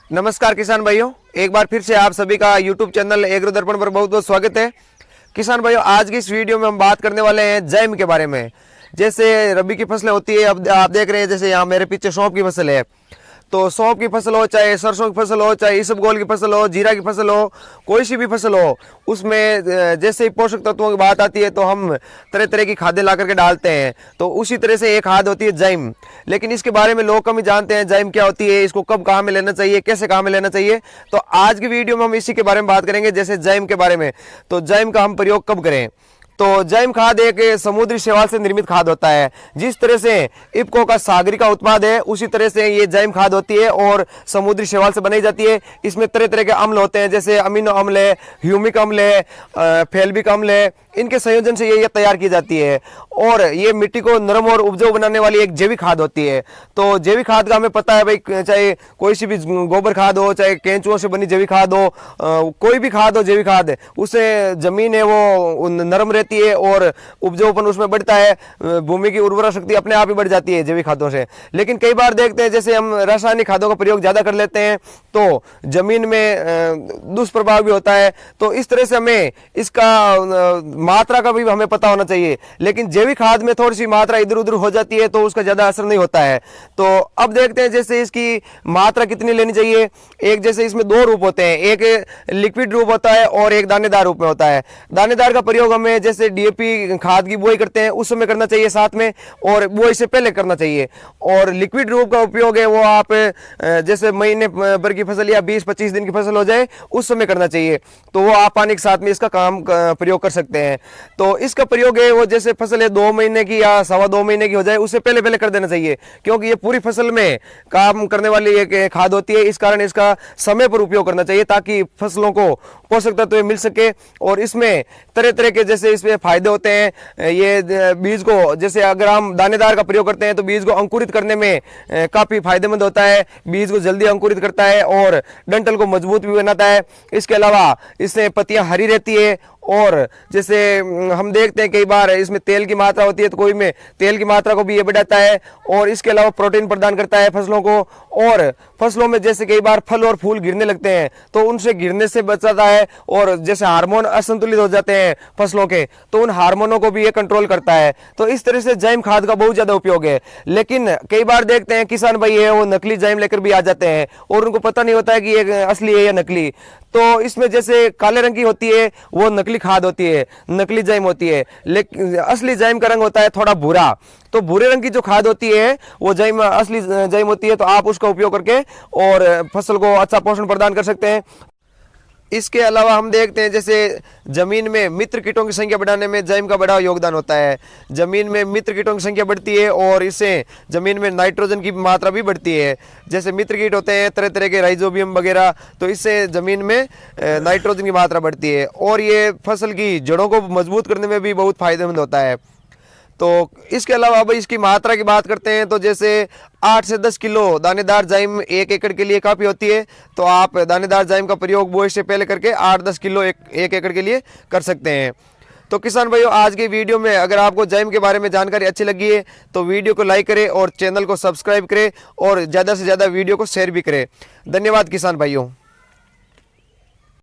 नमस्कार किसान भाइयों, एक बार फिर से आप सभी का यूट्यूब चैनल एग्रो दर्पण पर बहुत बहुत स्वागत है। किसान भाइयों, आज की इस वीडियो में हम बात करने वाले हैं जैम के बारे में। जैसे रबी की फसलें होती है, अब आप देख रहे हैं जैसे यहाँ मेरे पीछे सौंफ की फसल है, तो सौंफ की फसल हो, चाहे सरसों की फसल हो, चाहे इसबगोल की फसल हो, जीरा की फसल हो, कोई सी भी फसल हो, उसमें जैसे ही पोषक तत्वों की बात आती है तो हम तरह तरह की खादें ला करके डालते हैं। तो उसी तरह से एक खाद होती है जैम, लेकिन इसके बारे में लोग कम ही जानते हैं जैम क्या होती है, इसको कब कहाँ में लेना चाहिए, कैसे कहाँ में लेना चाहिए। तो आज की वीडियो में हम इसी के बारे में बात करेंगे, जैसे जैम के बारे में। तो जैम का हम प्रयोग कब करें? तो जैम खाद एक समुद्री शैवाल से निर्मित खाद होता है। जिस तरह से इफ्को का सागरी का उत्पाद है, उसी तरह से ये जैम खाद होती है और समुद्री शैवाल से बनाई जाती है। इसमें तरह तरह के अम्ल होते हैं, जैसे अमीनो अम्ल है, ह्यूमिक अम्ल है, फेल्विक अम्ल है। इनके संयोजन से ये तैयार की जाती है और ये मिट्टी को नरम और उपजाऊ बनाने वाली एक जैविक खाद होती है। तो जैविक खाद का हमें पता है भाई, चाहे कोई सी भी गोबर खाद हो, चाहे केंचुओं से बनी जैविक खाद हो, कोई भी खाद हो जैविक खाद, उससे जमीन है वो नरम रहती है और उपजाऊपन उसमें बढ़ता है, भूमि की उर्वरा शक्ति अपने आप ही बढ़ जाती है जैविक खादों से। लेकिन कई बार देखते हैं जैसे हम रासायनिक खादों का प्रयोग ज्यादा कर लेते हैं तो जमीन में दुष्प्रभाव भी होता है। तो इस तरह से हमें इसका मात्रा का भी हमें पता होना चाहिए। लेकिन जैविक खाद में थोड़ी सी मात्रा इधर उधर हो जाती है तो उसका ज्यादा असर नहीं होता है। तो अब देखते हैं जैसे इसकी मात्रा कितनी लेनी चाहिए। एक जैसे इसमें दो रूप होते हैं, एक लिक्विड रूप होता है और एक दानेदार रूप में होता है। दानेदार का प्रयोग हमें जैसे डीएपी खाद की बुआई करते हैं उस समय करना चाहिए साथ में, और बुआई से पहले करना चाहिए। और लिक्विड रूप का उपयोग है वो आप जैसे महीने भर की फसल या 20-25 दिन की फसल हो जाए उस समय करना चाहिए। तो वो आप पानी के साथ में इसका काम प्रयोग कर सकते हैं। तो इसका प्रयोग है वो जैसे फसल है 2 महीने की या 2.25 महीने की हो जाए उससे पहले पहले कर देना चाहिए, क्योंकि ये पूरी फसल में काम करने वाली एक खाद होती है। इस कारण इसका समय पर उपयोग करना चाहिए ताकि फसलों को पोषक तत्व मिल सके। और इसमें तरह तरह के जैसे इसमें फायदे होते हैं। ये बीज को जैसे अगर हम दानेदार का प्रयोग करते हैं तो बीज को अंकुरित करने में काफी फायदेमंद होता है। बीज को जल्दी अंकुरित करता है और डंठल को मजबूत भी बनाता है। इसके अलावा इससे पत्तियां हरी रहती है। और जैसे हम देखते हैं कई बार इसमें तेल की मात्रा होती है तो कोई में तेल की मात्रा को भी ये बढ़ाता है। और इसके अलावा प्रोटीन प्रदान करता है फसलों को। और फसलों में जैसे कई बार फल और फूल गिरने लगते हैं तो उनसे गिरने से बचाता है। और जैसे हार्मोन असंतुलित हो जाते हैं फसलों के तो उन हार्मोनों को भी ये कंट्रोल करता है। तो इस तरह से जैम खाद का बहुत ज्यादा उपयोग है। लेकिन कई बार देखते हैं किसान भाई है वो नकली जैम लेकर भी आ जाते हैं और उनको पता नहीं होता है कि ये असली है या नकली। तो इसमें जैसे काले रंग की होती है वो नकली खाद होती है, नकली जैम होती है। लेकिन असली जैम का रंग होता है थोड़ा भूरा। तो भूरे रंग की जो खाद होती है वो जैम असली जैम होती है। तो आप उसका उपयोग करके और फसल को अच्छा पोषण प्रदान कर सकते हैं। इसके अलावा हम देखते हैं जैसे जमीन में मित्र कीटों की संख्या बढ़ाने में जैम का बड़ा योगदान होता है। जमीन में मित्र कीटों की संख्या बढ़ती है और इससे जमीन में नाइट्रोजन की मात्रा भी बढ़ती है। जैसे मित्र कीट होते हैं तरह तरह के राइजोबियम वगैरह, तो इससे जमीन में नाइट्रोजन की मात्रा बढ़ती है और ये फसल की जड़ों को मजबूत करने में भी बहुत फायदेमंद होता है। तो इसके अलावा अब इसकी मात्रा की बात करते हैं तो जैसे 8 से 10 किलो दानेदार जैम 1 एकड़ के लिए काफ़ी होती है। तो आप दानेदार जैम का प्रयोग बुआई से पहले करके 8-10 किलो 1 एकड़ के लिए कर सकते हैं। तो किसान भाइयों, आज की वीडियो में अगर आपको जैम के बारे में जानकारी अच्छी लगी है तो वीडियो को लाइक करें और चैनल को सब्सक्राइब करें और ज़्यादा से ज़्यादा वीडियो को शेयर भी करें। धन्यवाद किसान भाइयों।